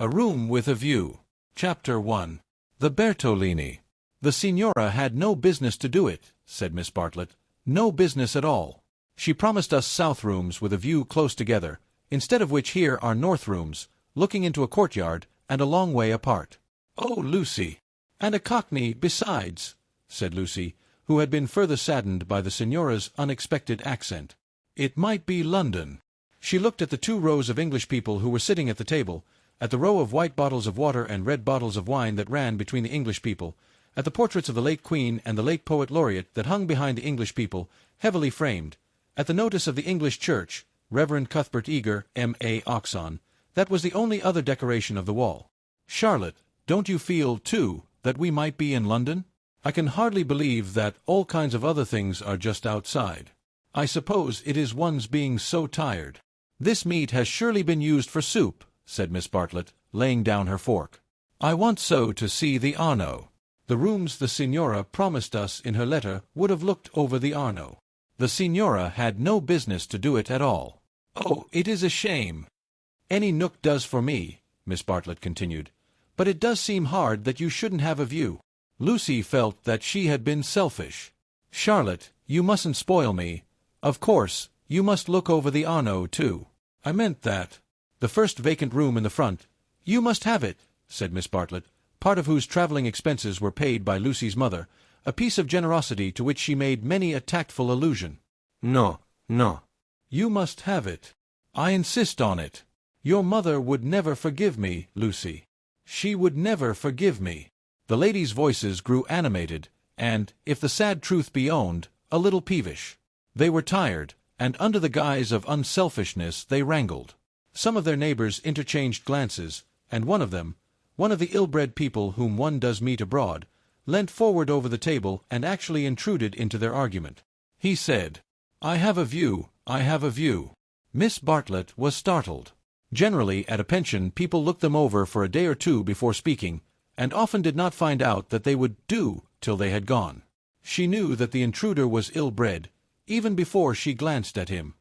A Room with a View. Chapter 1. The Bertolini. "The Signora had no business to do it," said Miss Bartlett. "No business at all. She promised us south rooms with a view close together, instead of which here are north rooms, looking into a courtyard, and a long way apart." "Oh, Lucy! And a cockney besides," said Lucy, who had been further saddened by the Signora's unexpected accent. "It might be London." She looked at the 2 rows of English people who were sitting at the table, at the row of white bottles of water and red bottles of wine that ran between the English people, at the portraits of the late Queen and the late Poet Laureate that hung behind the English people, heavily framed, at the notice of the English Church, Reverend Cuthbert Eager, M.A. Oxon. That was the only other decoration of the wall. "Charlotte, don't you feel, too, that we might be in London? I can hardly believe that all kinds of other things are just outside. I suppose it is one's being so tired." "This meat has surely been used for soup," said Miss Bartlett, laying down her fork. "I want so to see the Arno. The rooms the Signora promised us in her letter would have looked over the Arno. The Signora had no business to do it at all." "Oh, it is a shame." "Any nook does for me," Miss Bartlett continued. "But it does seem hard that you shouldn't have a view." Lucy felt that she had been selfish. "Charlotte, you mustn't spoil me. Of course, you must look over the Arno, too." "I meant that. The first vacant room in the front." "You must have it," said Miss Bartlett, part of whose travelling expenses were paid by Lucy's mother, a piece of generosity to which she made many a tactful allusion. "No, no. You must have it. I insist on it. Your mother would never forgive me, Lucy. She would never forgive me." The ladies' voices grew animated, and, if the sad truth be owned, a little peevish. They were tired, and under the guise of unselfishness they wrangled. Some of their neighbors interchanged glances, and one of them, one of the ill-bred people whom one does meet abroad, leant forward over the table and actually intruded into their argument. He said, "I have a view, I have a view." Miss Bartlett was startled. Generally, at a pension, people looked them over for a day or 2 before speaking, and often did not find out that they would do till they had gone. She knew that the intruder was ill-bred, even before she glanced at him.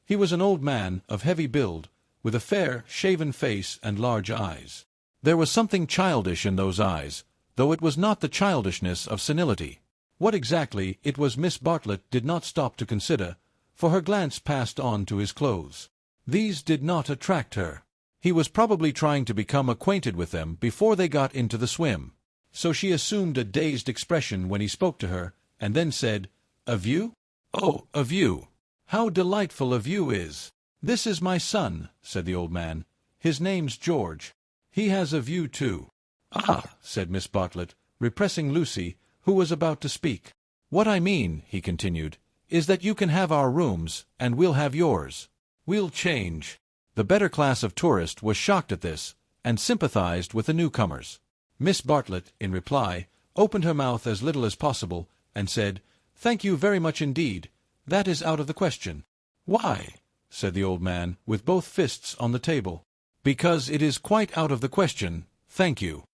He was an old man, of heavy build, with a fair, shaven face and large eyes. There was something childish in those eyes, though it was not the childishness of senility. What exactly it was Miss Bartlett did not stop to consider, for her glance passed on to his clothes. These did not attract her. He was probably trying to become acquainted with them before they got into the swim. So she assumed a dazed expression when he spoke to her, and then said, "A view? Oh, a view. How delightful a view is." "This is my son," said the old man. "His name's George. He has a view too." "Ah," said Miss Bartlett, repressing Lucy, who was about to speak. "What I mean," he continued, "is that you can have our rooms, and we'll have yours. We'll change." The better class of tourist was shocked at this, and sympathized with the newcomers. Miss Bartlett, in reply, opened her mouth as little as possible, and said, "Thank you very much indeed. That is out of the question." "Why?" said the old man, with both fists on the table. "Because it is quite out of the question, thank you."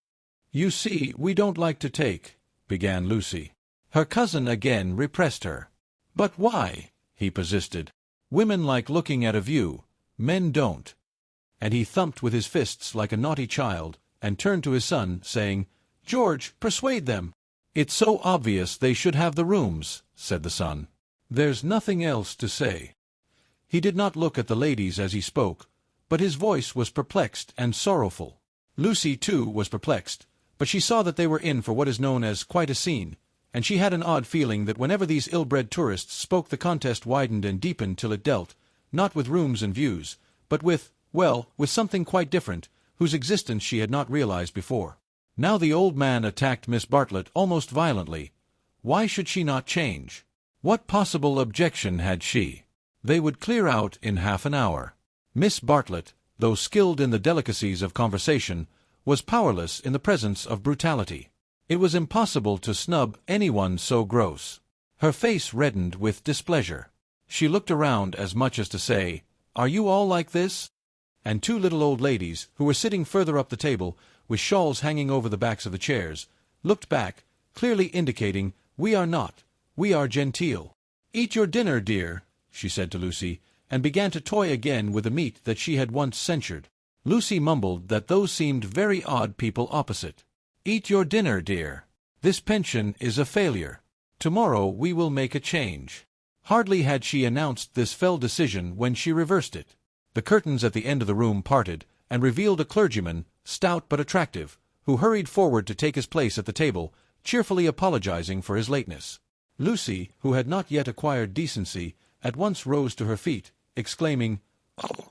"You see, we don't like to take," began Lucy. Her cousin again repressed her. "But why?" he persisted. "Women like looking at a view. Men don't." And he thumped with his fists like a naughty child, and turned to his son, saying, "George, persuade them." "It's so obvious they should have the rooms," said the son. "There's nothing else to say." He did not look at the ladies as he spoke, but his voice was perplexed and sorrowful. Lucy, too, was perplexed, but she saw that they were in for what is known as quite a scene, and she had an odd feeling that whenever these ill-bred tourists spoke the contest widened and deepened till it dealt, not with rooms and views, but with something quite different, whose existence she had not realized before. Now the old man attacked Miss Bartlett almost violently. Why should she not change? What possible objection had she? They would clear out in half an hour. Miss Bartlett, though skilled in the delicacies of conversation, was powerless in the presence of brutality. It was impossible to snub anyone so gross. Her face reddened with displeasure. She looked around as much as to say, "Are you all like this?" And 2 little old ladies, who were sitting further up the table, with shawls hanging over the backs of the chairs, looked back, clearly indicating, "We are not. We are genteel." "Eat your dinner, dear," she said to Lucy, and began to toy again with the meat that she had once censured. Lucy mumbled that those seemed very odd people opposite. "Eat your dinner, dear. This pension is a failure. Tomorrow we will make a change." Hardly had she announced this fell decision when she reversed it. The curtains at the end of the room parted, and revealed a clergyman, stout but attractive, who hurried forward to take his place at the table, cheerfully apologizing for his lateness. Lucy, who had not yet acquired decency, at once rose to her feet, exclaiming,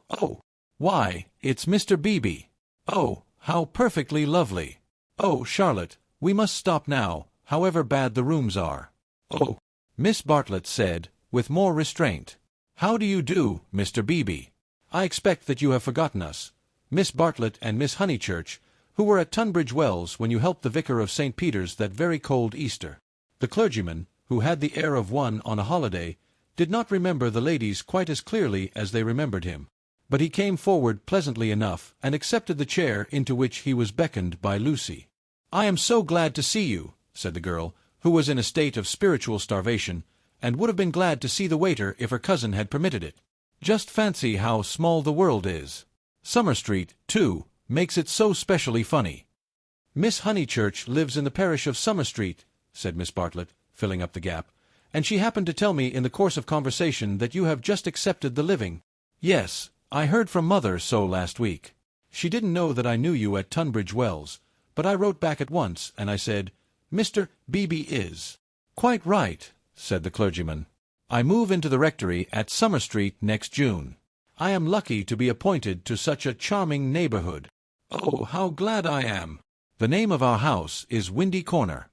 "Oh, why, it's Mr. Beebe! Oh, how perfectly lovely! Oh, Charlotte, we must stop now, however bad the rooms are." "Oh," Miss Bartlett said, with more restraint. "How do you do, Mr. Beebe? I expect that you have forgotten us, Miss Bartlett and Miss Honeychurch, who were at Tunbridge Wells when you helped the vicar of St. Peter's that very cold Easter." The clergyman, who had the air of one on a holiday, did not remember the ladies quite as clearly as they remembered him. But he came forward pleasantly enough and accepted the chair into which he was beckoned by Lucy. "I am so glad to see you," said the girl, who was in a state of spiritual starvation, and would have been glad to see the waiter if her cousin had permitted it. "Just fancy how small the world is. Summer Street, too, makes it so specially funny." "Miss Honeychurch lives in the parish of Summer Street," said Miss Bartlett, filling up the gap, "and she happened to tell me in the course of conversation that you have just accepted the living." "Yes, I heard from Mother so last week. She didn't know that I knew you at Tunbridge Wells, but I wrote back at once, and I said, 'Mr. Beebe is.'" "Quite right," said the clergyman. "I move into the rectory at Summer Street next June. I am lucky to be appointed to such a charming neighborhood. Oh, how glad I am! The name of our house is Windy Corner."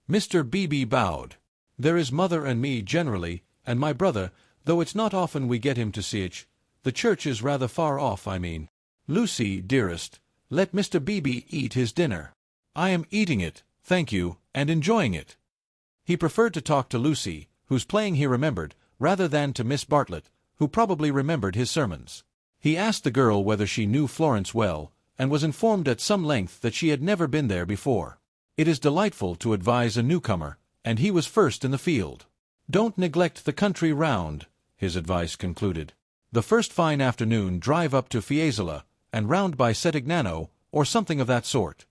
Mr. Beebe bowed. "There is Mother and me generally, and my brother, though it's not often we get him to see it. The church is rather far off, I mean. Lucy, dearest, let Mr. Beebe eat his dinner." "I am eating it, thank you, and enjoying it." He preferred to talk to Lucy, whose playing he remembered, rather than to Miss Bartlett, who probably remembered his sermons. He asked the girl whether she knew Florence well, and was informed at some length that she had never been there before. It is delightful to advise a newcomer, and he was first in the field. "Don't neglect the country round," his advice concluded. "The first fine afternoon drive up to Fiesole, and round by Settignano, or something of that sort."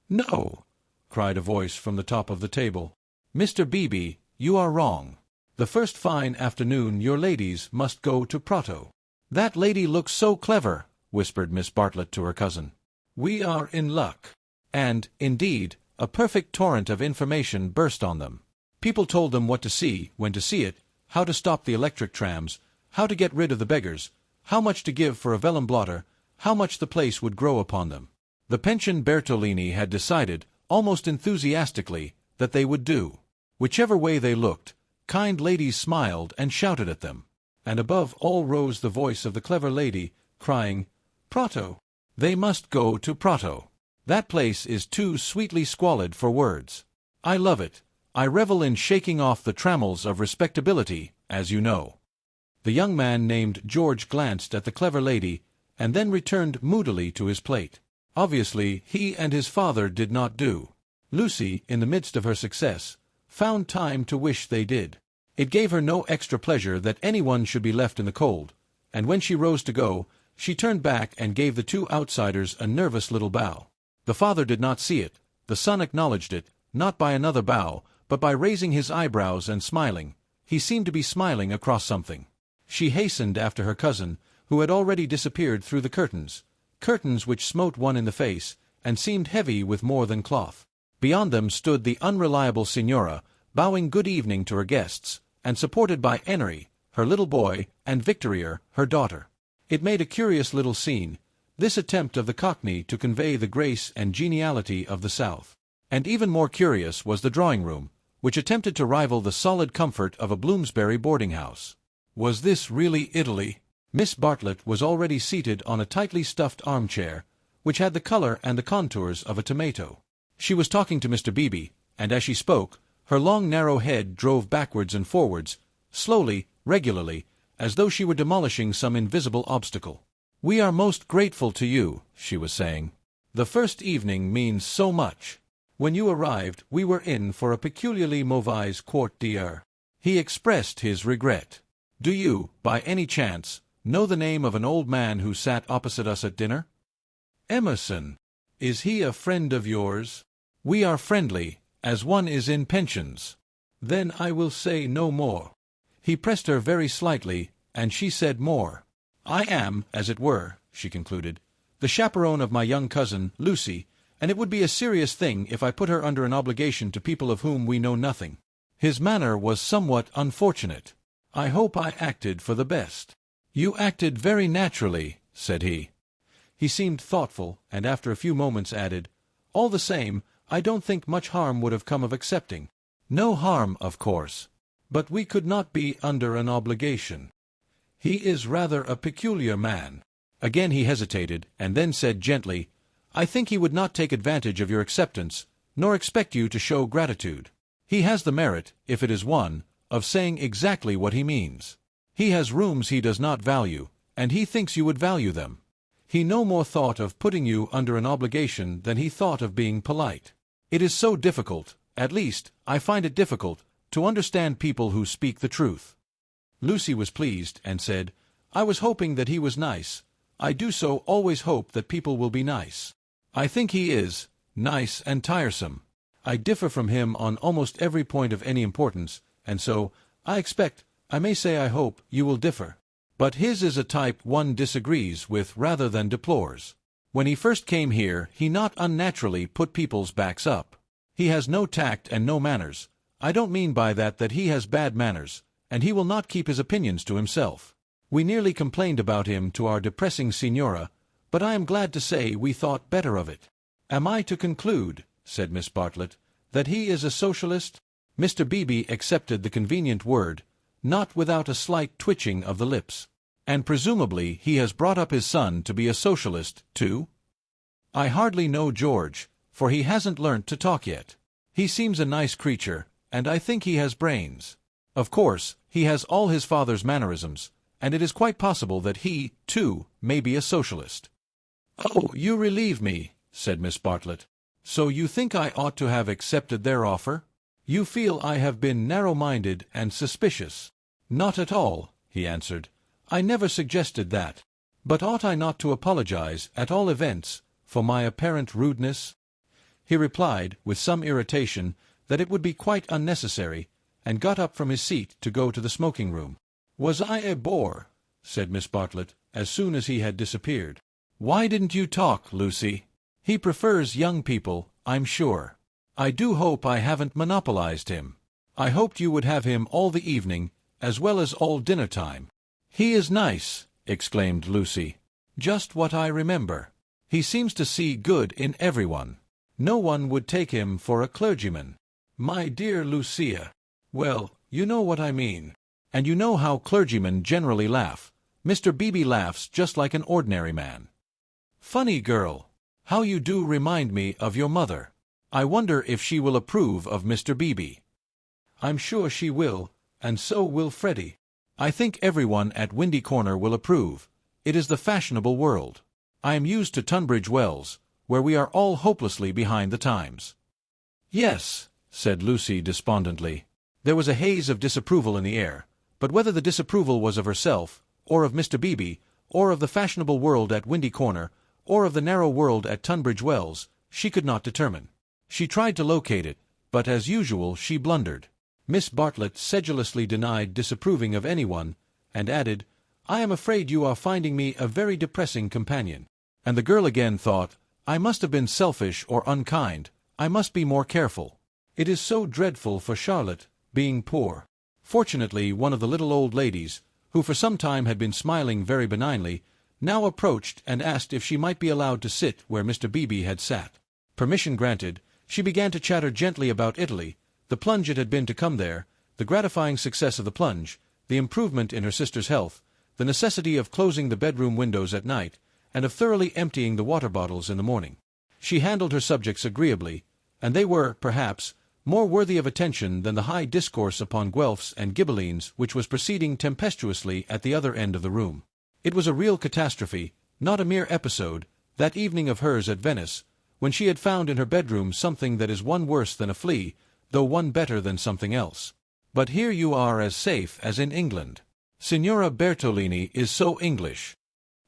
"No," cried a voice from the top of the table. "Mr. Beebe, you are wrong. The first fine afternoon your ladies must go to Prato." "That lady looks so clever," whispered Miss Bartlett to her cousin. "We are in luck." And, indeed, a perfect torrent of information burst on them. People told them what to see, when to see it, how to stop the electric trams, how to get rid of the beggars, how much to give for a vellum blotter, how much the place would grow upon them. The pension Bertolini had decided, almost enthusiastically, that they would do. Whichever way they looked, kind ladies smiled and shouted at them. And above all rose the voice of the clever lady, crying, "Prato! They must go to Prato! That place is too sweetly squalid for words. I love it. I revel in shaking off the trammels of respectability, as you know." The young man named George glanced at the clever lady, and then returned moodily to his plate. Obviously, he and his father did not do. Lucy, in the midst of her success, found time to wish they did. It gave her no extra pleasure that anyone should be left in the cold, and when she rose to go, she turned back and gave the two outsiders a nervous little bow. The father did not see it. The son acknowledged it, not by another bow, but by raising his eyebrows and smiling. He seemed to be smiling across something. She hastened after her cousin, who had already disappeared through the curtains which smote one in the face, and seemed heavy with more than cloth. Beyond them stood the unreliable Signora, bowing good evening to her guests, and supported by Enery, her little boy, and Victorier, her daughter. It made a curious little scene, this attempt of the Cockney to convey the grace and geniality of the South. And even more curious was the drawing-room, which attempted to rival the solid comfort of a Bloomsbury boarding-house. Was this really Italy? Miss Bartlett was already seated on a tightly stuffed armchair, which had the color and the contours of a tomato. She was talking to Mr. Beebe, and as she spoke, her long narrow head drove backwards and forwards, slowly, regularly, as though she were demolishing some invisible obstacle. "We are most grateful to you," she was saying. "The first evening means so much. When you arrived, we were in for a peculiarly mauvaise quart d'heure." He expressed his regret. "Do you, by any chance, know the name of an old man who sat opposite us at dinner?" Emerson. Is he a friend of yours? We are friendly, as one is in pensions. Then I will say no more. He pressed her very slightly, and she said more. I am, as it were, she concluded, the chaperone of my young cousin, Lucy, and it would be a serious thing if I put her under an obligation to people of whom we know nothing. His manner was somewhat unfortunate. I hope I acted for the best. You acted very naturally, said he. He seemed thoughtful, and after a few moments added, all the same, I don't think much harm would have come of accepting. No harm, of course. But we could not be under an obligation. He is rather a peculiar man. Again he hesitated, and then said gently, I think he would not take advantage of your acceptance, nor expect you to show gratitude. He has the merit, if it is one, of saying exactly what he means. He has rooms he does not value, and he thinks you would value them. He no more thought of putting you under an obligation than he thought of being polite. It is so difficult, at least, I find it difficult, to understand people who speak the truth. Lucy was pleased, and said, I was hoping that he was nice. I do so always hope that people will be nice. I think he is nice and tiresome. I differ from him on almost every point of any importance, and so, I expect, I may say I hope, you will differ. But his is a type one disagrees with rather than deplores. When he first came here, he not unnaturally put people's backs up. He has no tact and no manners. I don't mean by that he has bad manners, and he will not keep his opinions to himself. We nearly complained about him to our depressing Signora, but I am glad to say we thought better of it. Am I to conclude, said Miss Bartlett, that he is a socialist? Mr. Beebe accepted the convenient word, not without a slight twitching of the lips. And presumably he has brought up his son to be a socialist, too? I hardly know George, for he hasn't learnt to talk yet. He seems a nice creature, and I think he has brains. Of course, he has all his father's mannerisms, and it is quite possible that he, too, may be a socialist. Oh, you relieve me, said Miss Bartlett. So you think I ought to have accepted their offer? You feel I have been narrow-minded and suspicious. Not at all, he answered. I never suggested that. But ought I not to apologize, at all events, for my apparent rudeness? He replied, with some irritation, that it would be quite unnecessary, and got up from his seat to go to the smoking-room. Was I a bore? Said Miss Bartlett, as soon as he had disappeared. Why didn't you talk, Lucy? He prefers young people, I'm sure. I do hope I haven't monopolized him. I hoped you would have him all the evening, as well as all dinner-time. He is nice, exclaimed Lucy. Just what I remember. He seems to see good in everyone. No one would take him for a clergyman. My dear Lucia. Well, you know what I mean. And you know how clergymen generally laugh. Mr. Beebe laughs just like an ordinary man. Funny girl. How you do remind me of your mother. I wonder if she will approve of Mr. Beebe. I'm sure she will, and so will Freddie. I think everyone at Windy Corner will approve. It is the fashionable world. I am used to Tunbridge Wells, where we are all hopelessly behind the times. Yes, said Lucy despondently. There was a haze of disapproval in the air, but whether the disapproval was of herself, or of Mr. Beebe, or of the fashionable world at Windy Corner, or of the narrow world at Tunbridge Wells, she could not determine. She tried to locate it, but as usual she blundered. Miss Bartlett sedulously denied disapproving of anyone, and added, I am afraid you are finding me a very depressing companion. And the girl again thought, I must have been selfish or unkind, I must be more careful. It is so dreadful for Charlotte, being poor. Fortunately, one of the little old ladies, who for some time had been smiling very benignly, now approached and asked if she might be allowed to sit where Mr. Beebe had sat. Permission granted, she began to chatter gently about Italy, the plunge it had been to come there, the gratifying success of the plunge, the improvement in her sister's health, the necessity of closing the bedroom windows at night, and of thoroughly emptying the water bottles in the morning. She handled her subjects agreeably, and they were, perhaps, more worthy of attention than the high discourse upon Guelphs and Ghibellines which was proceeding tempestuously at the other end of the room. It was a real catastrophe, not a mere episode, that evening of hers at Venice, when she had found in her bedroom something that is one worse than a flea, though one better than something else. But here you are as safe as in England. Signora Bertolini is so English.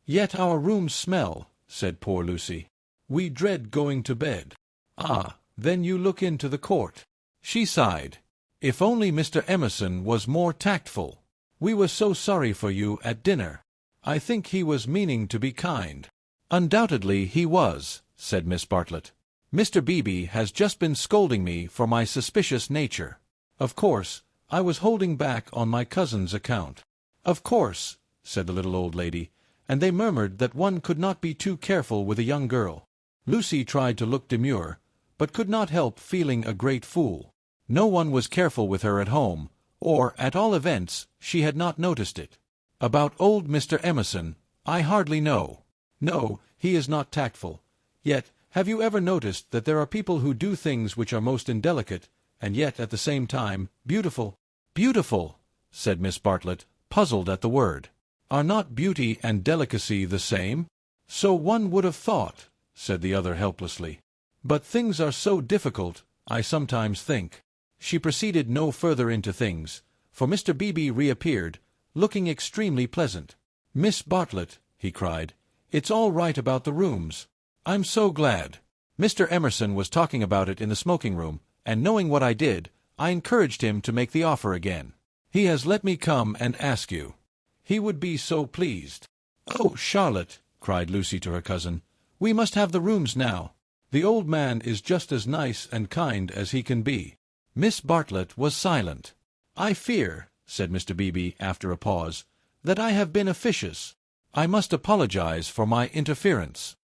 Yet our rooms smell, said poor Lucy. "We dread going to bed." "Ah, then you look into the court." She sighed. "If only Mr. Emerson was more tactful. We were so sorry for you at dinner. I think he was meaning to be kind." "Undoubtedly he was," said Miss Bartlett. "Mr. Beebe has just been scolding me for my suspicious nature. Of course, I was holding back on my cousin's account." "Of course," said the little old lady, and they murmured that one could not be too careful with a young girl. Lucy tried to look demure, but could not help feeling a great fool. No one was careful with her at home, or, at all events, she had not noticed it. "About old Mr. Emerson, I hardly know. No, he is not tactful. Yet, have you ever noticed that there are people who do things which are most indelicate, and yet, at the same time, beautiful?" "Beautiful," said Miss Bartlett, puzzled at the word. "Are not beauty and delicacy the same?" "So one would have thought," said the other helplessly. "But things are so difficult, I sometimes think." She proceeded no further into things, for Mr. Beebe reappeared, looking extremely pleasant. "Miss Bartlett," he cried, "it's all right about the rooms. I'm so glad. Mr. Emerson was talking about it in the smoking-room, and knowing what I did, I encouraged him to make the offer again. He has let me come and ask you. He would be so pleased." "Oh, Charlotte," cried Lucy to her cousin, "we must have the rooms now. The old man is just as nice and kind as he can be." Miss Bartlett was silent. "I fear," said Mr. Beebe after a pause, "that I have been officious. I must apologize for my interference."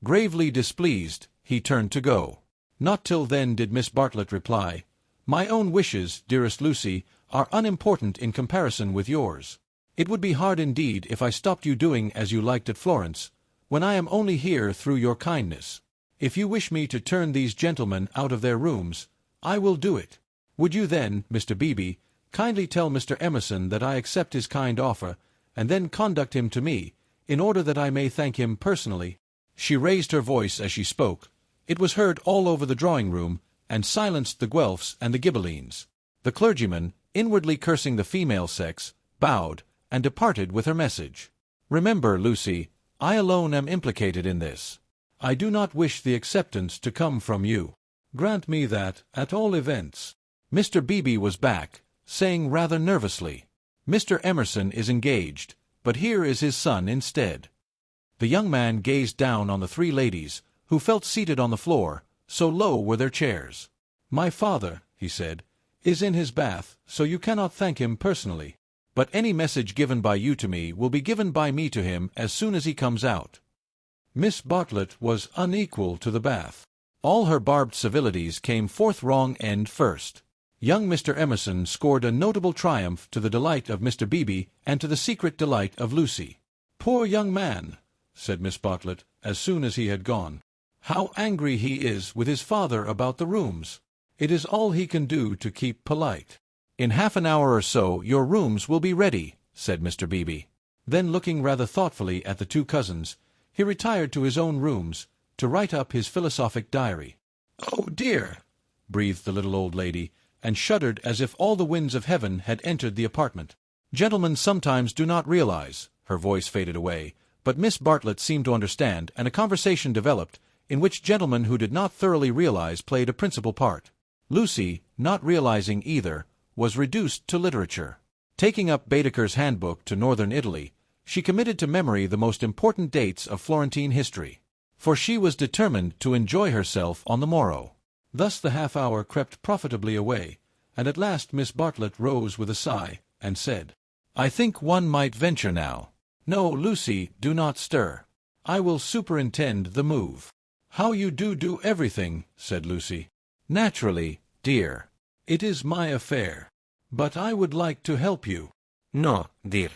Gravely displeased, he turned to go. Not till then did Miss Bartlett reply, "My own wishes, dearest Lucy, are unimportant in comparison with yours. It would be hard indeed if I stopped you doing as you liked at Florence, when I am only here through your kindness. If you wish me to turn these gentlemen out of their rooms, I will do it. Would you then, Mr. Beebe, kindly tell Mr. Emerson that I accept his kind offer, and then conduct him to me, in order that I may thank him personally?" She raised her voice as she spoke. It was heard all over the drawing-room, and silenced the Guelphs and the Ghibellines. The clergyman, inwardly cursing the female sex, bowed, and departed with her message. "Remember, Lucy, I alone am implicated in this. I do not wish the acceptance to come from you. Grant me that, at all events." Mr. Beebe was back, saying rather nervously, "Mr. Emerson is engaged, but here is his son instead." The young man gazed down on the three ladies, who felt seated on the floor, so low were their chairs. "My father," he said, "is in his bath, so you cannot thank him personally. But any message given by you to me will be given by me to him as soon as he comes out." Miss Bartlett was unequal to the bath. All her barbed civilities came forth wrong end first. Young Mr. Emerson scored a notable triumph to the delight of Mr. Beebe and to the secret delight of Lucy. "Poor young man," said Miss Bartlett, as soon as he had gone. "How angry he is with his father about the rooms. It is all he can do to keep polite." "In half an hour or so your rooms will be ready," said Mr. Beebe. Then, looking rather thoughtfully at the two cousins, he retired to his own rooms to write up his philosophic diary. "Oh, dear!" breathed the little old lady, and shuddered as if all the winds of heaven had entered the apartment. "Gentlemen sometimes do not realize—" her voice faded away, but Miss Bartlett seemed to understand, and a conversation developed, in which gentlemen who did not thoroughly realize played a principal part. Lucy, not realizing either, was reduced to literature. Taking up Baedeker's Handbook to Northern Italy, she committed to memory the most important dates of Florentine history, for she was determined to enjoy herself on the morrow. Thus the half-hour crept profitably away, and at last Miss Bartlett rose with a sigh, and said, "I think one might venture now." "No, Lucy, do not stir. I will superintend the move." "How you do everything," said Lucy. "Naturally, dear. It is my affair. But I would like to help you." "No, dear."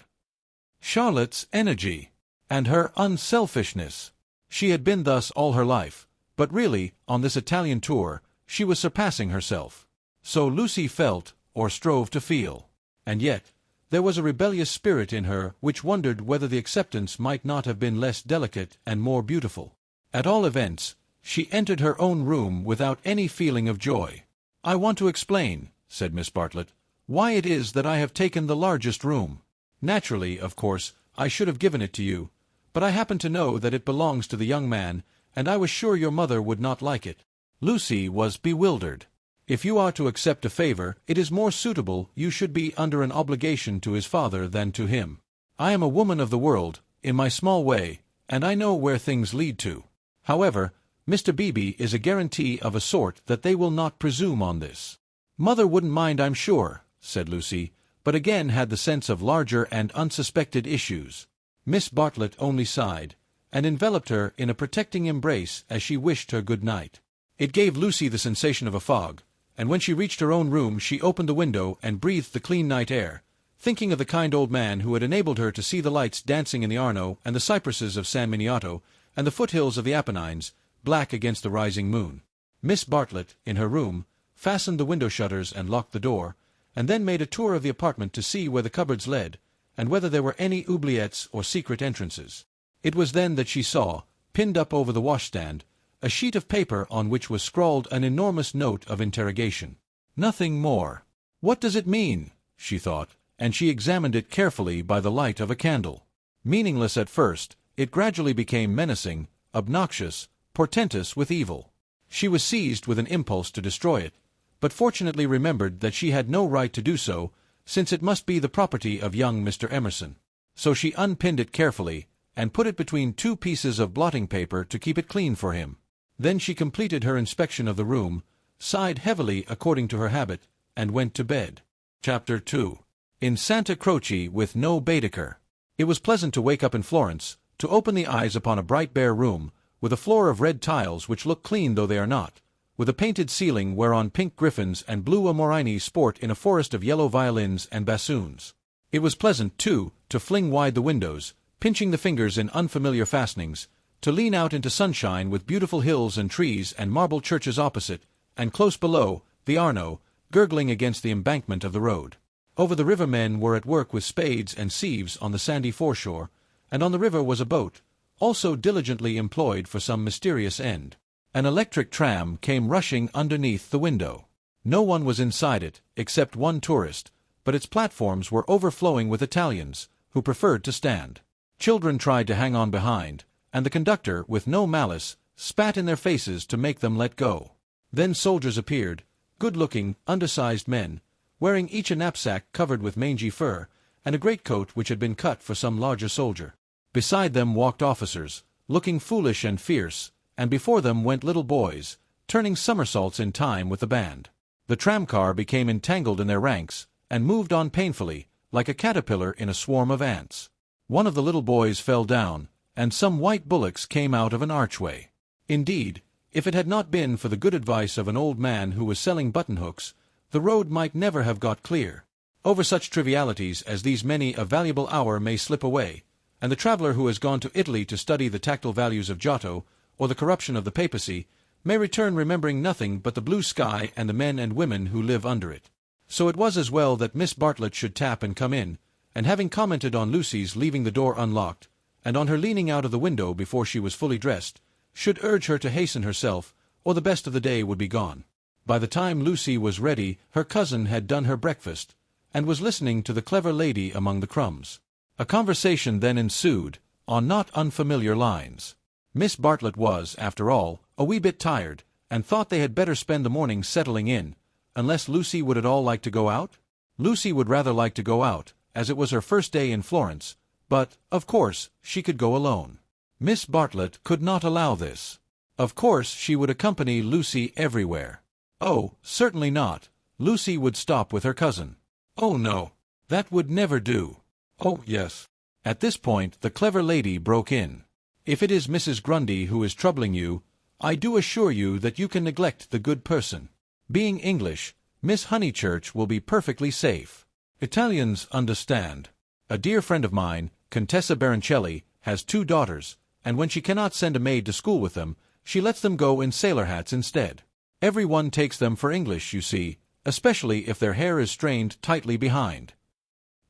Charlotte's energy, and her unselfishness. She had been thus all her life, but really, on this Italian tour, she was surpassing herself. So Lucy felt, or strove to feel. And yet, there was a rebellious spirit in her which wondered whether the acceptance might not have been less delicate and more beautiful. At all events, she entered her own room without any feeling of joy. "I want to explain," said Miss Bartlett, "why it is that I have taken the largest room. Naturally, of course, I should have given it to you, but I happen to know that it belongs to the young man, and I was sure your mother would not like it." Lucy was bewildered. "If you are to accept a favor, it is more suitable you should be under an obligation to his father than to him. I am a woman of the world, in my small way, and I know where things lead to. However, Mr. Beebe is a guarantee of a sort that they will not presume on this." "Mother wouldn't mind, I'm sure," said Lucy, but again had the sense of larger and unsuspected issues. Miss Bartlett only sighed, and enveloped her in a protecting embrace as she wished her good night. It gave Lucy the sensation of a fog, and when she reached her own room she opened the window and breathed the clean night air, thinking of the kind old man who had enabled her to see the lights dancing in the Arno and the cypresses of San Miniato and the foothills of the Apennines, black against the rising moon. Miss Bartlett, in her room, fastened the window shutters and locked the door, and then made a tour of the apartment to see where the cupboards led, and whether there were any oubliettes or secret entrances. It was then that she saw, pinned up over the washstand, a sheet of paper on which was scrawled an enormous note of interrogation. Nothing more. "What does it mean?" she thought, and she examined it carefully by the light of a candle. Meaningless at first, it gradually became menacing, obnoxious, portentous with evil. She was seized with an impulse to destroy it, but fortunately remembered that she had no right to do so, since it must be the property of young Mr. Emerson. So she unpinned it carefully, and put it between two pieces of blotting paper to keep it clean for him. Then she completed her inspection of the room, sighed heavily according to her habit, and went to bed. Chapter 2. In Santa Croce with no Baedeker. It was pleasant to wake up in Florence, to open the eyes upon a bright bare room, with a floor of red tiles which look clean though they are not, with a painted ceiling whereon pink griffins and blue amorini sport in a forest of yellow violins and bassoons. It was pleasant, too, to fling wide the windows, pinching the fingers in unfamiliar fastenings, to lean out into sunshine with beautiful hills and trees and marble churches opposite, and close below, the Arno, gurgling against the embankment of the road. Over the river men were at work with spades and sieves on the sandy foreshore, and on the river was a boat, also diligently employed for some mysterious end. An electric tram came rushing underneath the window. No one was inside it, except one tourist, but its platforms were overflowing with Italians, who preferred to stand. Children tried to hang on behind, and the conductor, with no malice, spat in their faces to make them let go. Then soldiers appeared, good-looking, undersized men, wearing each a knapsack covered with mangy fur, and a greatcoat which had been cut for some larger soldier. Beside them walked officers, looking foolish and fierce, and before them went little boys, turning somersaults in time with the band. The tramcar became entangled in their ranks, and moved on painfully, like a caterpillar in a swarm of ants. One of the little boys fell down, and some white bullocks came out of an archway. Indeed, if it had not been for the good advice of an old man who was selling button-hooks, the road might never have got clear. Over such trivialities as these many a valuable hour may slip away, and the traveller who has gone to Italy to study the tactile values of Giotto, or the corruption of the papacy, may return remembering nothing but the blue sky and the men and women who live under it. So it was as well that Miss Bartlett should tap and come in, and having commented on Lucy's leaving the door unlocked, and on her leaning out of the window before she was fully dressed, should urge her to hasten herself, or the best of the day would be gone. By the time Lucy was ready, her cousin had done her breakfast, and was listening to the clever lady among the crumbs. A conversation then ensued, on not unfamiliar lines. Miss Bartlett was, after all, a wee bit tired, and thought they had better spend the morning settling in, unless Lucy would at all like to go out? Lucy would rather like to go out, as it was her first day in Florence, but, of course, she could go alone. Miss Bartlett could not allow this. Of course she would accompany Lucy everywhere. Oh, certainly not. Lucy would stop with her cousin. Oh no, that would never do. Oh yes. At this point the clever lady broke in. If it is Mrs. Grundy who is troubling you, I do assure you that you can neglect the good person. Being English, Miss Honeychurch will be perfectly safe. Italians understand. A dear friend of mine, Contessa Baroncelli, has 2 daughters, and when she cannot send a maid to school with them, she lets them go in sailor hats instead. Every one takes them for English, you see, especially if their hair is strained tightly behind.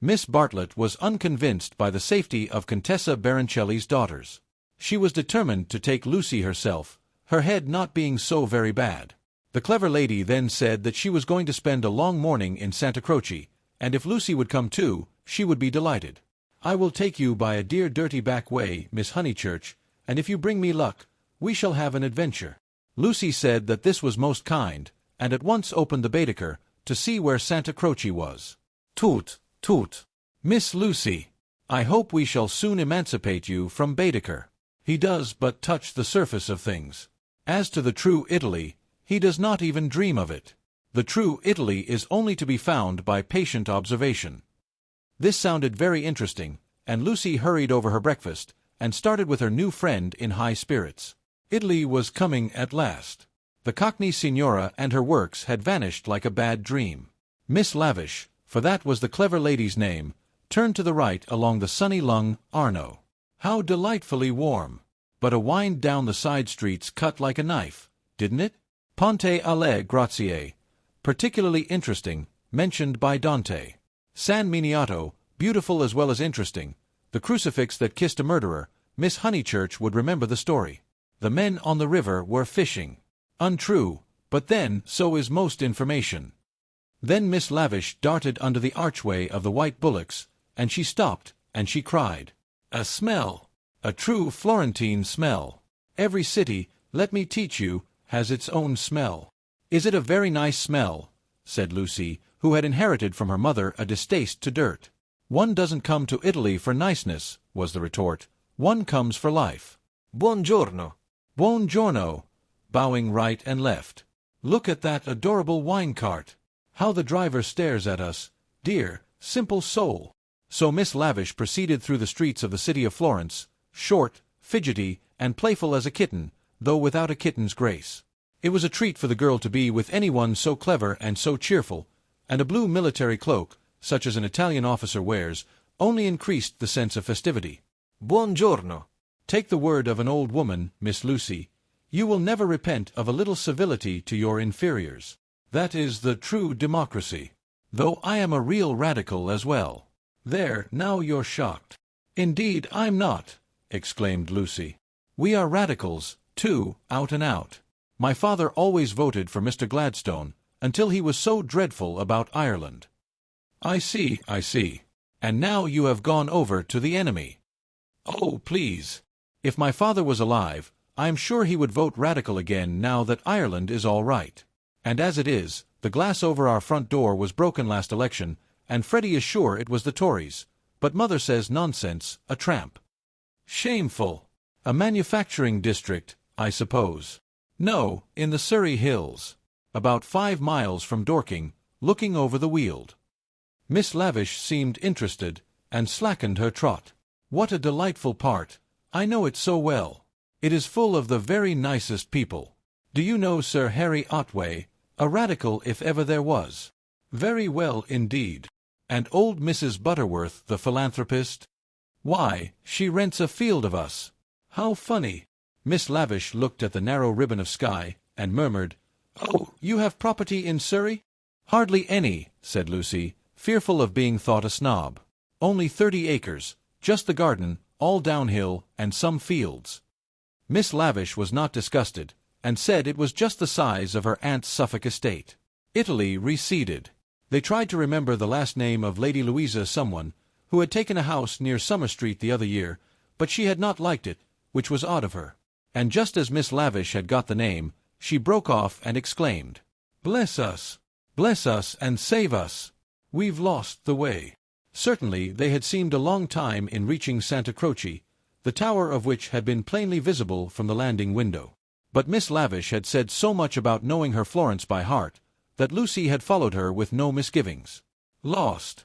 Miss Bartlett was unconvinced by the safety of Contessa Baroncelli's daughters. She was determined to take Lucy herself, her head not being so very bad. The clever lady then said that she was going to spend a long morning in Santa Croce, and if Lucy would come too, she would be delighted. I will take you by a dear dirty back way, Miss Honeychurch, and if you bring me luck, we shall have an adventure." Lucy said that this was most kind, and at once opened the Baedeker to see where Santa Croce was. "Toot, toot. Miss Lucy, I hope we shall soon emancipate you from Baedeker. He does but touch the surface of things. As to the true Italy, he does not even dream of it. The true Italy is only to be found by patient observation." This sounded very interesting, and Lucy hurried over her breakfast, and started with her new friend in high spirits. Italy was coming at last. The Cockney Signora and her works had vanished like a bad dream. Miss Lavish, for that was the clever lady's name, turned to the right along the sunny Lung Arno. How delightfully warm! But a wind down the side streets cut like a knife, didn't it? Ponte alle Grazie, particularly interesting, mentioned by Dante. San Miniato, beautiful as well as interesting. The crucifix that kissed a murderer. Miss Honeychurch would remember the story. The men on the river were fishing. Untrue, but then so is most information. Then Miss Lavish darted under the archway of the White Bullocks, and she stopped, and she cried, "A smell! A true Florentine smell! Every city, let me teach you, has its own smell." "Is it a very nice smell?" said Lucy, who had inherited from her mother a distaste to dirt. "One doesn't come to Italy for niceness," was the retort. "One comes for life." "Buongiorno." "Buongiorno," bowing right and left. "Look at that adorable wine cart. How the driver stares at us, dear, simple soul." So Miss Lavish proceeded through the streets of the city of Florence, short, fidgety, and playful as a kitten, though without a kitten's grace. It was a treat for the girl to be with anyone so clever and so cheerful, and a blue military cloak, such as an Italian officer wears, only increased the sense of festivity. "Buongiorno." Take the word of an old woman, Miss Lucy, you will never repent of a little civility to your inferiors. That is the true democracy. Though I am a real radical as well. There, now you're shocked. "Indeed I'm not," exclaimed Lucy. "We are radicals, too, out and out. My father always voted for Mr. Gladstone, until he was so dreadful about Ireland." I see. And now you have gone over to the enemy." "Oh, please. If my father was alive, I am sure he would vote radical again now that Ireland is all right. And as it is, the glass over our front door was broken last election, and Freddie is sure it was the Tories. But mother says nonsense, a tramp." "Shameful. A manufacturing district, I suppose." "No, in the Surrey Hills. About 5 miles from Dorking, looking over the Weald." Miss Lavish seemed interested, and slackened her trot. "What a delightful part. I know it so well. It is full of the very nicest people. Do you know Sir Harry Otway, a radical if ever there was?" "Very well indeed." "And old Mrs. Butterworth, the philanthropist?" "Why, she rents a field of us." "How funny." Miss Lavish looked at the narrow ribbon of sky, and murmured, "Oh, you have property in Surrey?" "Hardly any," said Lucy, fearful of being thought a snob. "Only 30 acres, just the garden, all downhill, and some fields." Miss Lavish was not disgusted, and said it was just the size of her aunt's Suffolk estate. Italy receded. They tried to remember the last name of Lady Louisa someone, who had taken a house near Summer Street the other year, but she had not liked it, which was odd of her. And just as Miss Lavish had got the name, she broke off and exclaimed, Bless us and save us! We've lost the way." Certainly they had seemed a long time in reaching Santa Croce, the tower of which had been plainly visible from the landing window. But Miss Lavish had said so much about knowing her Florence by heart, that Lucy had followed her with no misgivings. Lost.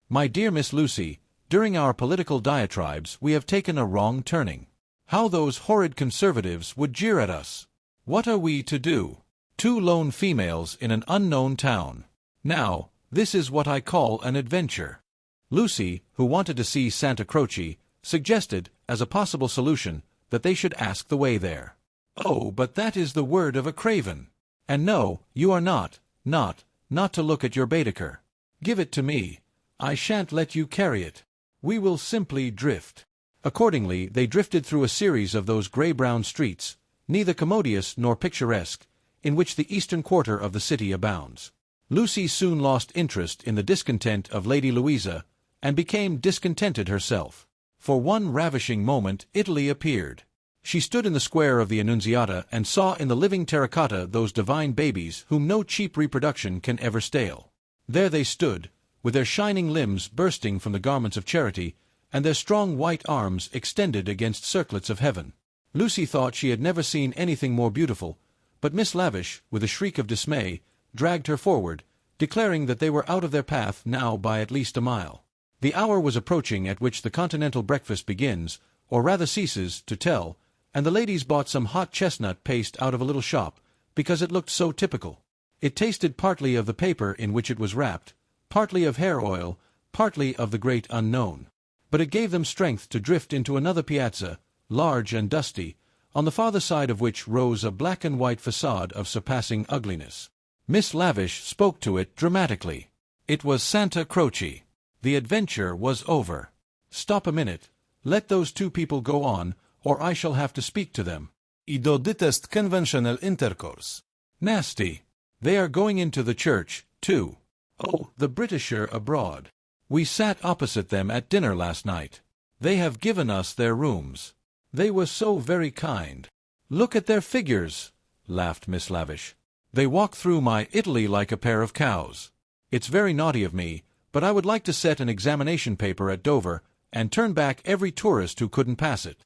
My dear Miss Lucy, during our political diatribes we have taken a wrong turning. How those horrid conservatives would jeer at us! What are we to do? 2 lone females in an unknown town. Now, this is what I call an adventure. Lucy, who wanted to see Santa Croce, suggested, as a possible solution, that they should ask the way there. "Oh, but that is the word of a craven. And no, you are not to look at your Baedeker. Give it to me. I shan't let you carry it. We will simply drift." Accordingly, they drifted through a series of those grey-brown streets, neither commodious nor picturesque, in which the eastern quarter of the city abounds. Lucy soon lost interest in the discontent of Lady Louisa, and became discontented herself. For one ravishing moment Italy appeared. She stood in the square of the Annunziata and saw in the living terracotta those divine babies whom no cheap reproduction can ever stale. There they stood, with their shining limbs bursting from the garments of charity, and their strong white arms extended against circlets of heaven. Lucy thought she had never seen anything more beautiful, but Miss Lavish, with a shriek of dismay, dragged her forward, declaring that they were out of their path now by at least a mile. The hour was approaching at which the continental breakfast begins, or rather ceases, to tell, and the ladies bought some hot chestnut paste out of a little shop, because it looked so typical. It tasted partly of the paper in which it was wrapped, partly of hair oil, partly of the great unknown. But it gave them strength to drift into another piazza, large and dusty, on the farther side of which rose a black and white facade of surpassing ugliness. Miss Lavish spoke to it dramatically. It was Santa Croce. The adventure was over. Stop a minute. Let those two people go on, or I shall have to speak to them. I do detest conventional intercourse. Nasty. They are going into the church, too. Oh, the Britisher abroad. We sat opposite them at dinner last night. They have given us their rooms. They were so very kind. Look at their figures, laughed Miss Lavish. They walk through my Italy like a pair of cows. It's very naughty of me, but I would like to set an examination paper at Dover and turn back every tourist who couldn't pass it.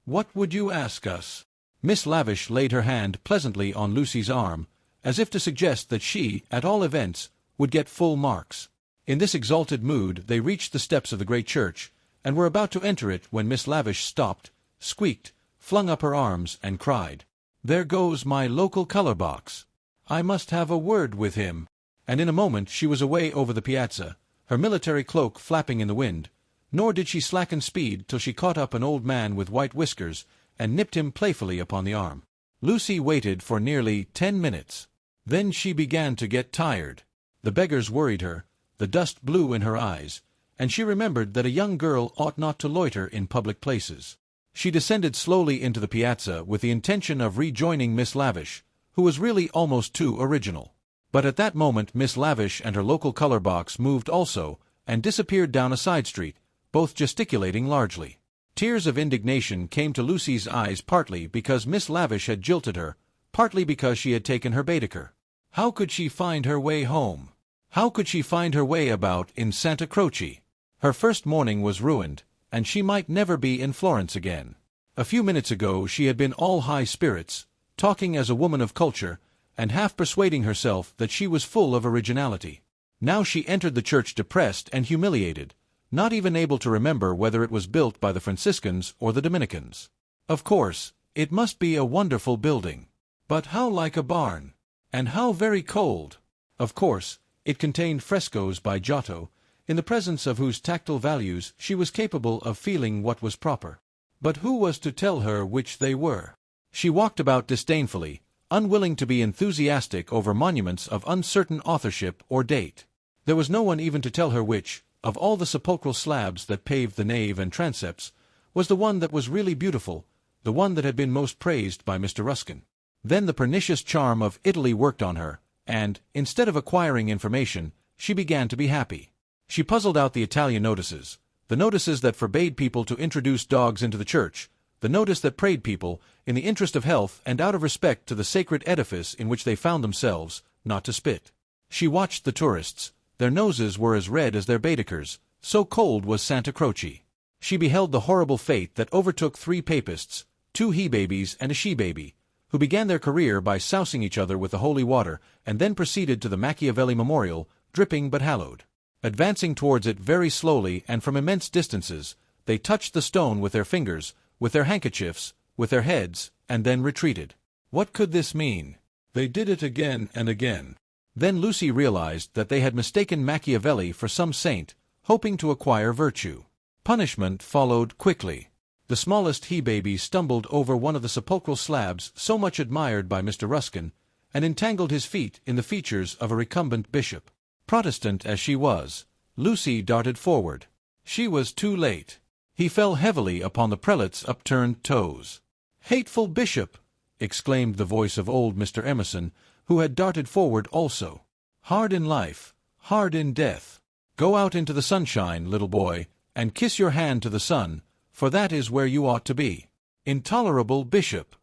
What would you ask us? Miss Lavish laid her hand pleasantly on Lucy's arm, as if to suggest that she, at all events, would get full marks. In this exalted mood they reached the steps of the great church, and were about to enter it when Miss Lavish stopped, squeaked, flung up her arms, and cried, "There goes my local color box. I must have a word with him." And in a moment she was away over the piazza, her military cloak flapping in the wind, nor did she slacken speed till she caught up an old man with white whiskers and nipped him playfully upon the arm. Lucy waited for nearly 10 minutes. Then she began to get tired. The beggars worried her, the dust blew in her eyes, and she remembered that a young girl ought not to loiter in public places. She descended slowly into the piazza with the intention of rejoining Miss Lavish, who was really almost too original. But at that moment Miss Lavish and her local color box moved also, and disappeared down a side street, both gesticulating largely. Tears of indignation came to Lucy's eyes, partly because Miss Lavish had jilted her, partly because she had taken her Baedeker. How could she find her way home? How could she find her way about in Santa Croce? Her first morning was ruined, and she might never be in Florence again. A few minutes ago she had been all high spirits, talking as a woman of culture, and half persuading herself that she was full of originality. Now she entered the church depressed and humiliated, not even able to remember whether it was built by the Franciscans or the Dominicans. Of course, it must be a wonderful building. But how like a barn! And how very cold! Of course, it contained frescoes by Giotto, in the presence of whose tactile values she was capable of feeling what was proper. But who was to tell her which they were? She walked about disdainfully, unwilling to be enthusiastic over monuments of uncertain authorship or date. There was no one even to tell her which, of all the sepulchral slabs that paved the nave and transepts, was the one that was really beautiful, the one that had been most praised by Mr. Ruskin. Then the pernicious charm of Italy worked on her, and, instead of acquiring information, she began to be happy. She puzzled out the Italian notices, the notices that forbade people to introduce dogs into the church, the notice that prayed people, in the interest of health and out of respect to the sacred edifice in which they found themselves, not to spit. She watched the tourists. Their noses were as red as their Baedekers, so cold was Santa Croce. She beheld the horrible fate that overtook 3 papists, 2 he-babies and a she-baby, who began their career by sousing each other with the holy water, and then proceeded to the Machiavelli Memorial, dripping but hallowed. Advancing towards it very slowly and from immense distances, they touched the stone with their fingers, with their handkerchiefs, with their heads, and then retreated. What could this mean? They did it again and again. Then Lucy realized that they had mistaken Machiavelli for some saint, hoping to acquire virtue. Punishment followed quickly. The smallest he-baby stumbled over one of the sepulchral slabs so much admired by Mr. Ruskin, and entangled his feet in the features of a recumbent bishop. Protestant as she was, Lucy darted forward. She was too late. He fell heavily upon the prelate's upturned toes. "Hateful bishop!" exclaimed the voice of old Mr. Emerson, who had darted forward also. "Hard in life, hard in death. Go out into the sunshine, little boy, and kiss your hand to the sun, for that is where you ought to be. Intolerable bishop!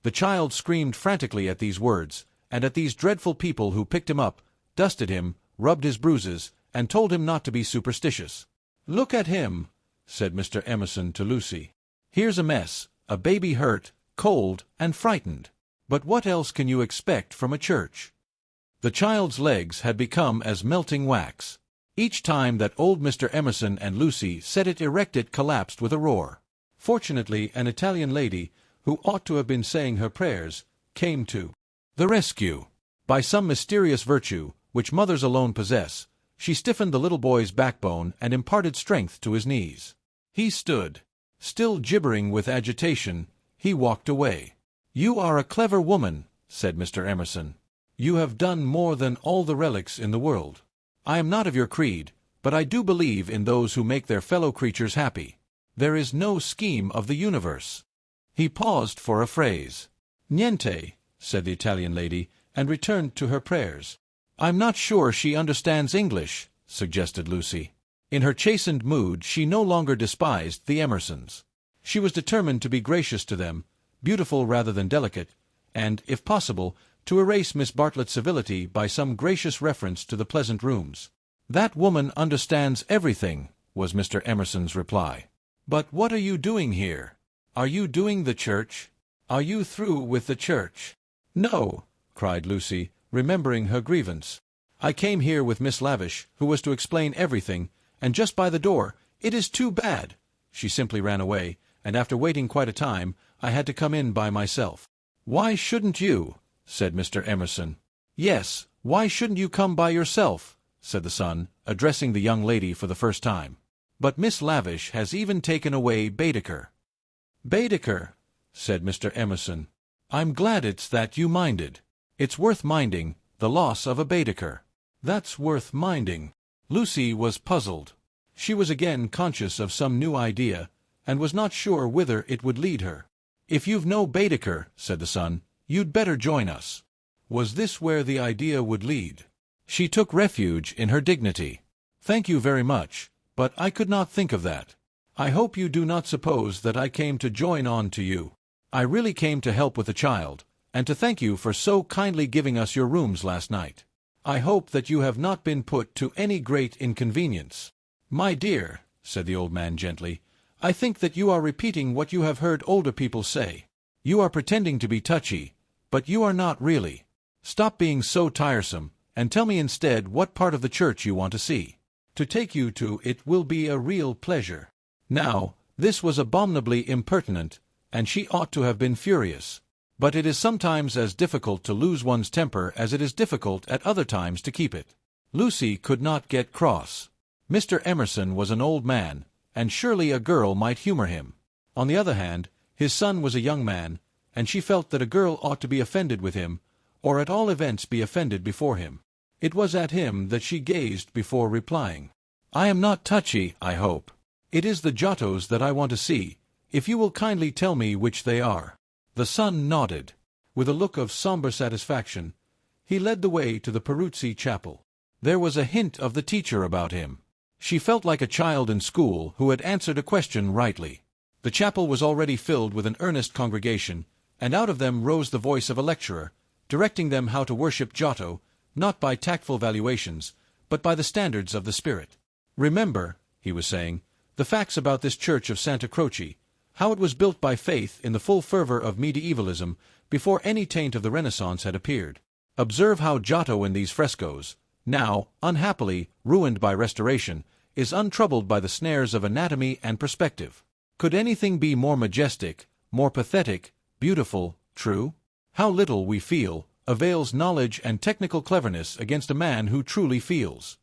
The child screamed frantically at these words, and at these dreadful people who picked him up, dusted him, rubbed his bruises, and told him not to be superstitious. "Look at him," said Mr. Emerson to Lucy. "Here's a mess, a baby hurt, cold, and frightened. But what else can you expect from a church?" The child's legs had become as melting wax. Each time that old Mr. Emerson and Lucy set it erect it collapsed with a roar. Fortunately, an Italian lady, who ought to have been saying her prayers, came to the rescue. By some mysterious virtue, which mothers alone possess, she stiffened the little boy's backbone and imparted strength to his knees. He stood. Still gibbering with agitation, he walked away. "You are a clever woman," said Mr. Emerson. "You have done more than all the relics in the world. I am not of your creed, but I do believe in those who make their fellow creatures happy. There is no scheme of the universe." He paused for a phrase. "Niente," said the Italian lady, and returned to her prayers. "I'm not sure she understands English," suggested Lucy. In her chastened mood she no longer despised the Emersons. She was determined to be gracious to them, beautiful rather than delicate, and, if possible, to erase Miss Bartlett's civility by some gracious reference to the pleasant rooms. "That woman understands everything," was Mr. Emerson's reply. "But what are you doing here? Are you doing the church? Are you through with the church?" "No," cried Lucy, remembering her grievance. "I came here with Miss Lavish, who was to explain everything, and just by the door, it is too bad." She simply ran away, and after waiting quite a time, I had to come in by myself. "Why shouldn't you?" said Mr. Emerson. "Yes, why shouldn't you come by yourself?" said the son, addressing the young lady for the first time. "But Miss Lavish has even taken away Baedeker." "Baedeker," said Mr. Emerson. "I'm glad it's that you minded. It's worth minding, the loss of a Baedeker. That's worth minding." Lucy was puzzled. She was again conscious of some new idea, and was not sure whither it would lead her. "If you've no Baedeker," said the son, "you'd better join us." Was this where the idea would lead? She took refuge in her dignity. "Thank you very much, but I could not think of that. I hope you do not suppose that I came to join on to you. I really came to help with the child, and to thank you for so kindly giving us your rooms last night. I hope that you have not been put to any great inconvenience." "My dear," said the old man gently, "I think that you are repeating what you have heard older people say. You are pretending to be touchy, but you are not really. Stop being so tiresome, and tell me instead what part of the church you want to see. To take you to it will be a real pleasure." Now, this was abominably impertinent, and she ought to have been furious. But it is sometimes as difficult to lose one's temper as it is difficult at other times to keep it. Lucy could not get cross. Mr. Emerson was an old man, and surely a girl might humor him. On the other hand, his son was a young man, and she felt that a girl ought to be offended with him, or at all events be offended before him. It was at him that she gazed before replying. "I am not touchy, I hope. It is the Giottos that I want to see, if you will kindly tell me which they are." The son nodded. With a look of somber satisfaction, he led the way to the Peruzzi chapel. There was a hint of the teacher about him. She felt like a child in school who had answered a question rightly. The chapel was already filled with an earnest congregation, and out of them rose the voice of a lecturer, directing them how to worship Giotto, not by tactful valuations, but by the standards of the Spirit. "Remember," he was saying, "the facts about this church of Santa Croce, how it was built by faith in the full fervor of medievalism before any taint of the Renaissance had appeared. Observe how Giotto in these frescoes, now, unhappily, ruined by restoration, is untroubled by the snares of anatomy and perspective. Could anything be more majestic, more pathetic, beautiful, true? How little, we feel, avails knowledge and technical cleverness against a man who truly feels."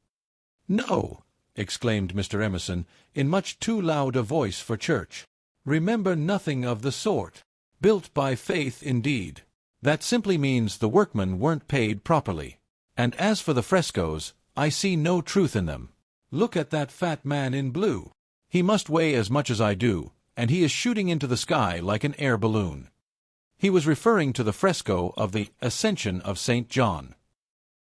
"No," exclaimed Mr. Emerson, in much too loud a voice for church. "Remember nothing of the sort. Built by faith indeed. That simply means the workmen weren't paid properly. And as for the frescoes, I see no truth in them. Look at that fat man in blue. He must weigh as much as I do, and he is shooting into the sky like an air balloon." He was referring to the fresco of the Ascension of St. John.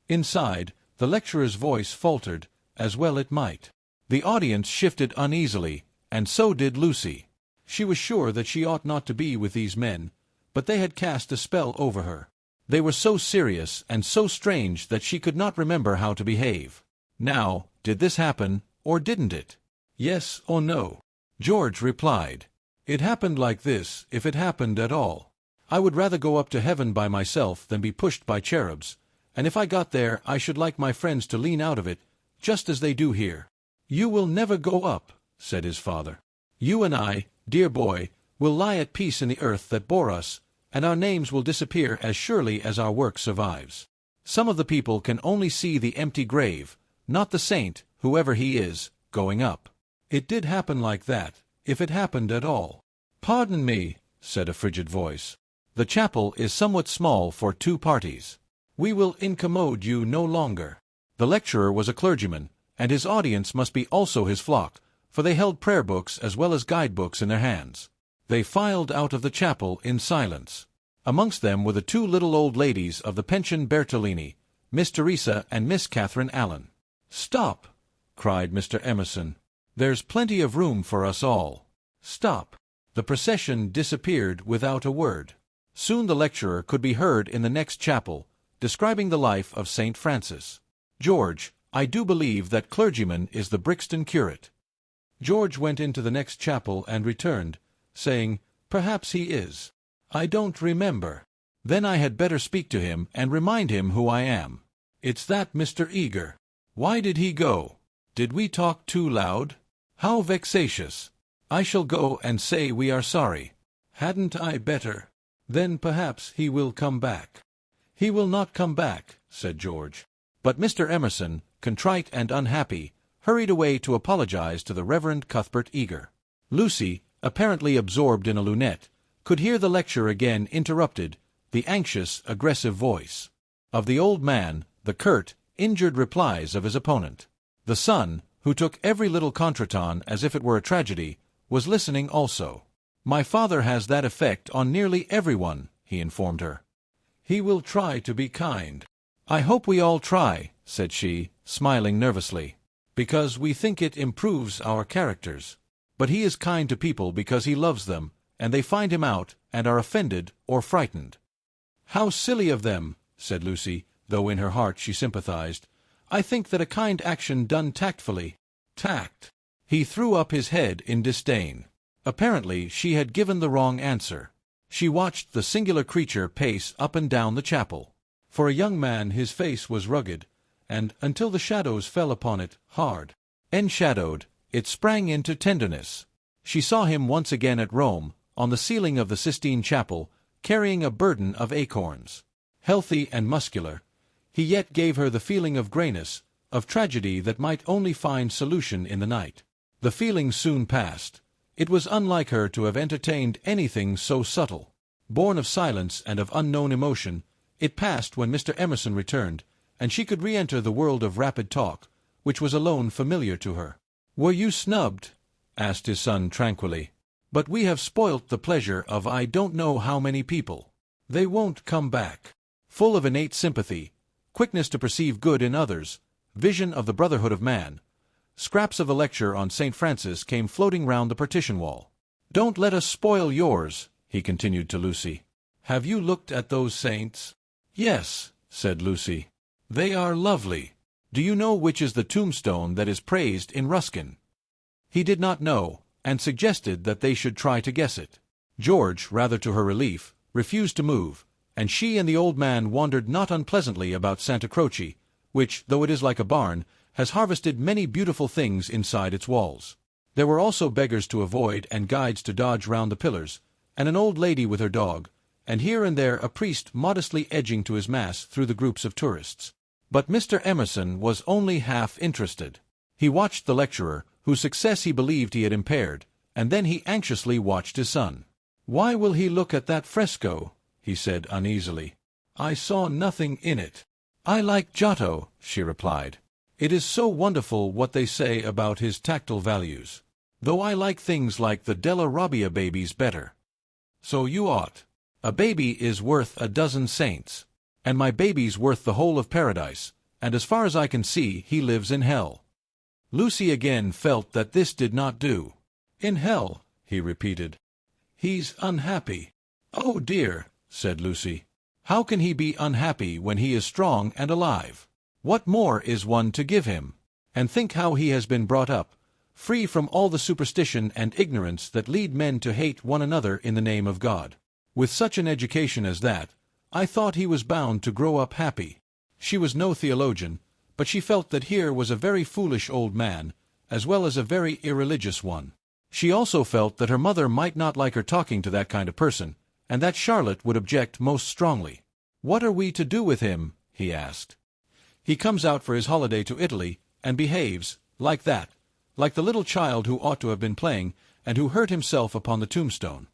Inside, the lecturer's voice faltered, as well it might. The audience shifted uneasily, and so did Lucy. She was sure that she ought not to be with these men, but they had cast a spell over her. They were so serious and so strange that she could not remember how to behave. Now, did this happen, or didn't it? Yes or no? George replied, "It happened like this, if it happened at all. I would rather go up to heaven by myself than be pushed by cherubs, and if I got there I should like my friends to lean out of it, just as they do here." "You will never go up," said his father. "You and I, dear boy, will lie at peace in the earth that bore us, and our names will disappear as surely as our work survives. Some of the people can only see the empty grave, not the saint, whoever he is, going up. It did happen like that, if it happened at all." "Pardon me," said a frigid voice. "The chapel is somewhat small for 2 parties. We will incommode you no longer." The lecturer was a clergyman, and his audience must be also his flock, for they held prayer books as well as guide-books in their hands. They filed out of the chapel in silence. Amongst them were the 2 little old ladies of the pension Bertolini, Miss Teresa and Miss Catherine Allen. "Stop!" cried Mr. Emerson. "There's plenty of room for us all. Stop!" The procession disappeared without a word. Soon the lecturer could be heard in the next chapel, describing the life of St. Francis. "George, I do believe that clergyman is the Brixton curate." George went into the next chapel and returned, saying, "Perhaps he is. I don't remember. Then I had better speak to him and remind him who I am. It's that Mr. Eager. Why did he go? Did we talk too loud? How vexatious! I shall go and say we are sorry. Hadn't I better? Then perhaps he will come back." "He will not come back," said George. But Mr. Emerson, contrite and unhappy, hurried away to apologize to the Reverend Cuthbert Eager. Lucy, apparently absorbed in a lunette, could hear the lecture again interrupted, the anxious, aggressive voice of the old man, the curt, injured replies of his opponent. The son, who took every little contretemps as if it were a tragedy, was listening also. "My father has that effect on nearly everyone," he informed her. "He will try to be kind." "I hope we all try," said she, smiling nervously, "because we think it improves our characters. But he is kind to people because he loves them, and they find him out, and are offended or frightened." "How silly of them," said Lucy, though in her heart she sympathized. "I think that a kind action done tactfully—" "Tact!" He threw up his head in disdain. Apparently she had given the wrong answer. She watched the singular creature pace up and down the chapel. For a young man his face was rugged, and, until the shadows fell upon it, hard. Enshadowed, it sprang into tenderness. She saw him once again at Rome, on the ceiling of the Sistine Chapel, carrying a burden of acorns. Healthy and muscular, he yet gave her the feeling of grayness, of tragedy that might only find solution in the night. The feeling soon passed. It was unlike her to have entertained anything so subtle. Born of silence and of unknown emotion, it passed when Mr. Emerson returned, and she could re-enter the world of rapid talk, which was alone familiar to her. "Were you snubbed?" asked his son tranquilly. "But we have spoilt the pleasure of I don't know how many people. They won't come back." Full of innate sympathy, quickness to perceive good in others, vision of the brotherhood of man, scraps of the lecture on St. Francis came floating round the partition wall. "Don't let us spoil yours," he continued to Lucy. "Have you looked at those saints?" "Yes," said Lucy. "They are lovely. Do you know which is the tombstone that is praised in Ruskin?" He did not know, and suggested that they should try to guess it. George, rather to her relief, refused to move, and she and the old man wandered not unpleasantly about Santa Croce, which, though it is like a barn, has harvested many beautiful things inside its walls. There were also beggars to avoid and guides to dodge round the pillars, and an old lady with her dog, and here and there a priest modestly edging to his mass through the groups of tourists. But Mr. Emerson was only half interested. He watched the lecturer, whose success he believed he had impaired, and then he anxiously watched his son. "Why will he look at that fresco?" he said uneasily. "I saw nothing in it." "I like Giotto," she replied. "It is so wonderful what they say about his tactile values. Though I like things like the Della Robbia babies better." "So you ought. A baby is worth a dozen saints. And my baby's worth the whole of paradise, and as far as I can see he lives in hell." Lucy again felt that this did not do. "In hell," he repeated. "He's unhappy." "Oh dear," said Lucy. "How can he be unhappy when he is strong and alive? What more is one to give him? And think how he has been brought up, free from all the superstition and ignorance that lead men to hate one another in the name of God. With such an education as that, I thought he was bound to grow up happy." She was no theologian, but she felt that here was a very foolish old man, as well as a very irreligious one. She also felt that her mother might not like her talking to that kind of person, and that Charlotte would object most strongly. "What are we to do with him?" he asked. "He comes out for his holiday to Italy, and behaves like that, like the little child who ought to have been playing, and who hurt himself upon the tombstone."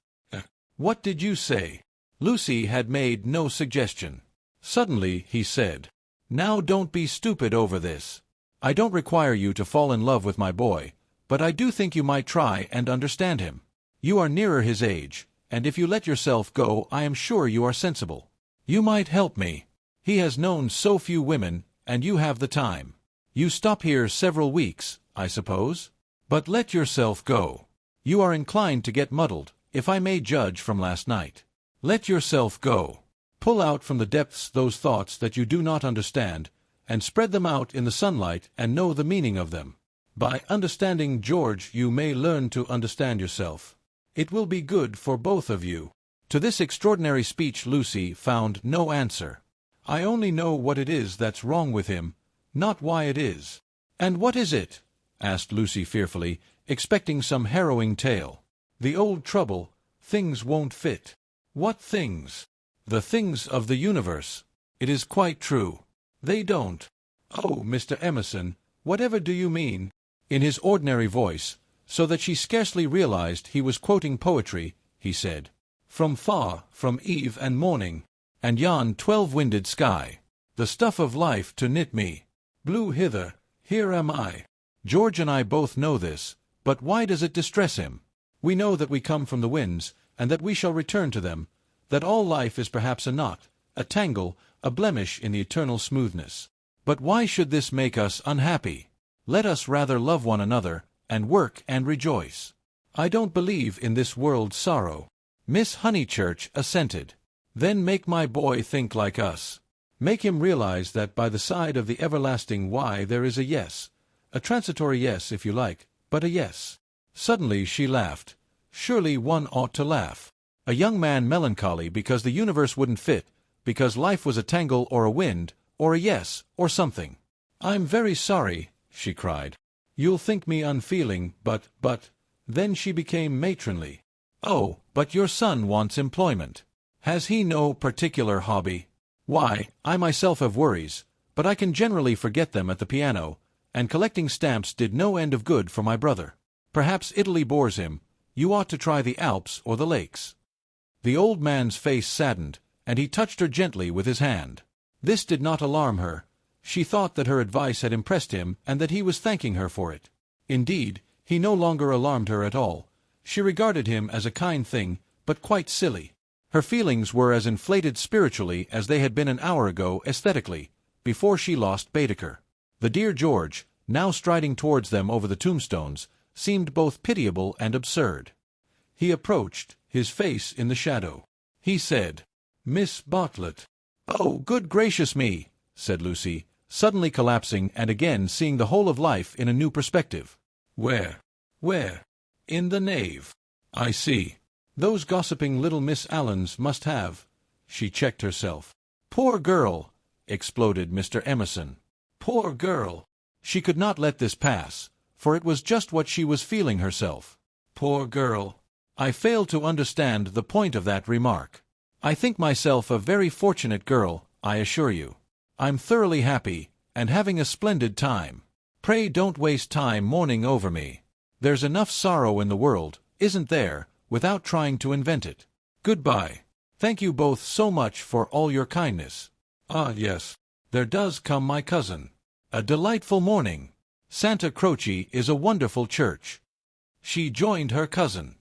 "What did you say?" Lucy had made no suggestion. Suddenly he said, "Now don't be stupid over this. I don't require you to fall in love with my boy, but I do think you might try and understand him. You are nearer his age, and if you let yourself go I am sure you are sensible. You might help me. He has known so few women, and you have the time. You stop here several weeks, I suppose? But let yourself go. You are inclined to get muddled, if I may judge from last night. Let yourself go. Pull out from the depths those thoughts that you do not understand, and spread them out in the sunlight and know the meaning of them. By understanding George you may learn to understand yourself. It will be good for both of you." To this extraordinary speech Lucy found no answer. "I only know what it is that's wrong with him, not why it is." "And what is it?" asked Lucy fearfully, expecting some harrowing tale. "The old trouble. Things won't fit." "What things?" "The things of the universe. It is quite true. They don't." "Oh, Mr. Emerson, whatever do you mean?" In his ordinary voice, so that she scarcely realized he was quoting poetry, he said, "From far, from eve and morning, and yon 12-winded sky, the stuff of life to knit me, blew hither, here am I." George and I both know this, but why does it distress him? We know that we come from the winds, and that we shall return to them, that all life is perhaps a knot, a tangle, a blemish in the eternal smoothness. But why should this make us unhappy? Let us rather love one another, and work and rejoice. I don't believe in this world's sorrow. Miss Honeychurch assented. "Then make my boy think like us. Make him realize that by the side of the everlasting why there is a yes, a transitory yes if you like, but a yes." Suddenly she laughed. Surely one ought to laugh. A young man melancholy because the universe wouldn't fit, because life was a tangle or a wind, or a yes, or something. "I'm very sorry," she cried. "You'll think me unfeeling, but... Then she became matronly. "Oh, but your son wants employment. Has he no particular hobby?" "Why, I myself have worries, but I can generally forget them at the piano, and collecting stamps did no end of good for my brother. Perhaps Italy bores him. You ought to try the Alps or the lakes." The old man's face saddened, and he touched her gently with his hand. This did not alarm her. She thought that her advice had impressed him and that he was thanking her for it. Indeed, he no longer alarmed her at all. She regarded him as a kind thing, but quite silly. Her feelings were as inflated spiritually as they had been an hour ago aesthetically, before she lost Baedeker. The dear George, now striding towards them over the tombstones, seemed both pitiable and absurd. He approached, his face in the shadow. He said, "Miss Bartlett." "Oh, good gracious me," said Lucy, suddenly collapsing and again seeing the whole of life in a new perspective. Where? In the nave. I see. Those gossiping little Miss Allens must have—" She checked herself. "Poor girl!" exploded Mr. Emerson. "Poor girl!" She could not let this pass, for it was just what she was feeling herself. "Poor girl!" I fail to understand the point of that remark. I think myself a very fortunate girl, I assure you. I'm thoroughly happy, and having a splendid time. Pray don't waste time mourning over me. There's enough sorrow in the world, isn't there, without trying to invent it. Goodbye. Thank you both so much for all your kindness. Ah, yes. There does come my cousin. A delightful morning. Santa Croce is a wonderful church." She joined her cousin.